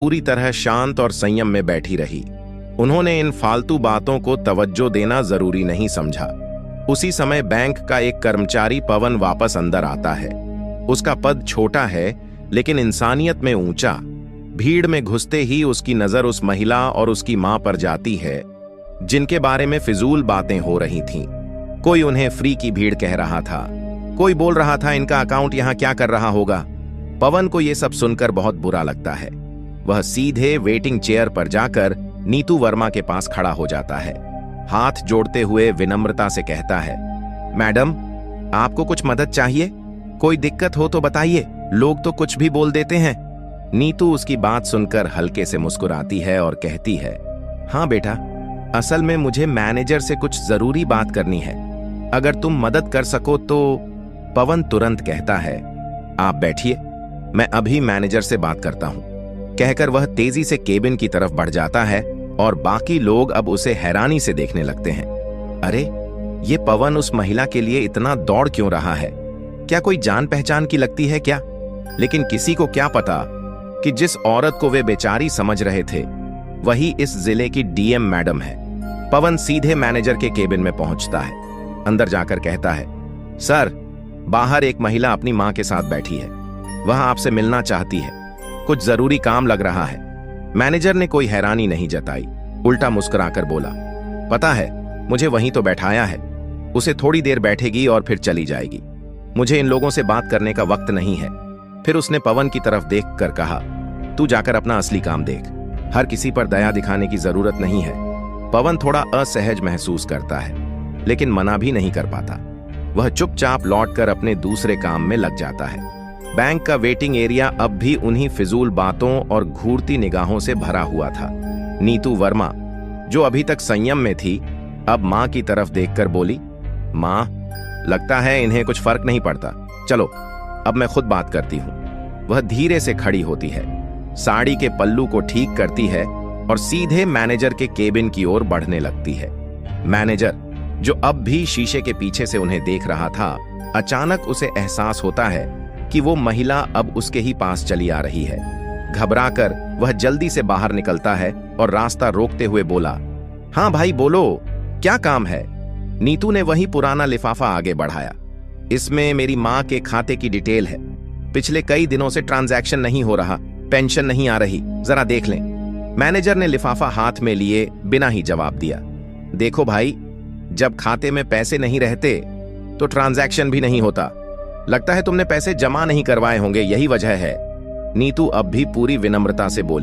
पूरी तरह शांत और संयम में बैठी रही। उन्होंने इन फालतू बातों को तवज्जो देना जरूरी नहीं समझा। उसी समय बैंक का एक कर्मचारी पवन वापस अंदर आता है। उसका पद छोटा है लेकिन इंसानियत में ऊंचा। भीड़ में घुसते ही उसकी नजर उस महिला और उसकी मां पर जाती है जिनके बारे में फिजूल बातें हो रही थीं। कोई उन्हें फ्री की भीड़ कह रहा था, कोई बोल रहा था इनका अकाउंट यहां क्या कर रहा होगा। पवन को यह सब सुनकर बहुत बुरा लगता है। वह सीधे वेटिंग चेयर पर जाकर नीतू वर्मा के पास खड़ा हो जाता है। हाथ जोड़ते हुए विनम्रता से कहता है, मैडम, आपको कुछ मदद चाहिए? कोई दिक्कत हो तो बताइए, लोग तो कुछ भी बोल देते हैं। नीतू उसकी बात सुनकर हल्के से मुस्कुराती है और कहती है, हाँ बेटा, असल में मुझे मैनेजर से कुछ जरूरी बात करनी है, अगर तुम मदद कर सको तो। पवन तुरंत कहता है, आप बैठिए, मैं अभी मैनेजर से बात करता हूं। कहकर वह तेजी से केबिन की तरफ बढ़ जाता है और बाकी लोग अब उसे हैरानी से देखने लगते हैं। अरे, ये पवन उस महिला के लिए इतना दौड़ क्यों रहा है? क्या कोई जान पहचान की लगती है क्या? लेकिन किसी को क्या पता कि जिस औरत को वे बेचारी समझ रहे थे वही इस जिले की डीएम मैडम है। पवन सीधे मैनेजर के केबिन में पहुंचता है। अंदर जाकर कहता है, सर, बाहर एक महिला अपनी मां के साथ बैठी है, वह आपसे मिलना चाहती है, कुछ जरूरी काम लग रहा है। मैनेजर ने कोई हैरानी नहीं जताई, उल्टा मुस्कुराकर बोला, पता है, मुझे वहीं तो बैठाया है, उसे थोड़ी देर बैठेगी और फिर चली जाएगी। मुझे इन लोगों से बात करने का वक्त नहीं है। फिर उसने पवन की तरफ देखकर कहा, तू जाकर अपना असली काम देख, हर किसी पर दया दिखाने की जरूरत नहीं है। पवन थोड़ा असहज महसूस करता है लेकिन मना भी नहीं कर पाता। वह चुपचाप लौटकर अपने दूसरे काम में लग जाता है। बैंक का वेटिंग एरिया अब भी उन्हीं फिजूल बातों और घूरती निगाहों से भरा हुआ था। नीतू वर्मा, जो अभी तक संयम में थी, अब मां की तरफ देखकर बोली, मां, लगता है इन्हें कुछ फर्क नहीं पड़ता, चलो अब मैं खुद बात करती हूं। वह धीरे से खड़ी होती है, साड़ी के पल्लू को ठीक करती है और सीधे मैनेजर के केबिन की ओर बढ़ने लगती है। मैनेजर, जो अब भी शीशे के पीछे से उन्हें देख रहा था, अचानक उसे एहसास होता है कि वो महिला अब उसके ही पास चली आ रही है। घबराकर वह जल्दी से बाहर निकलता है और रास्ता रोकते हुए बोला, हाँ भाई बोलो, क्या काम है? नीतू ने वही पुराना लिफाफा आगे बढ़ाया। इसमें मेरी मां के खाते की डिटेल है, पिछले कई दिनों से ट्रांजैक्शन नहीं हो रहा, पेंशन नहीं आ रही, जरा देख लें। मैनेजर ने लिफाफा हाथ में लिए बिना ही जवाब दिया। देखो भाई, जब खाते में पैसे नहीं रहते तो ट्रांजैक्शन भी नहीं होता। लगता है तुमने पैसे जमा नहीं करवाए होंगे, यही वजह है। नीतू अब भी पूरी विनम्रता से बोली।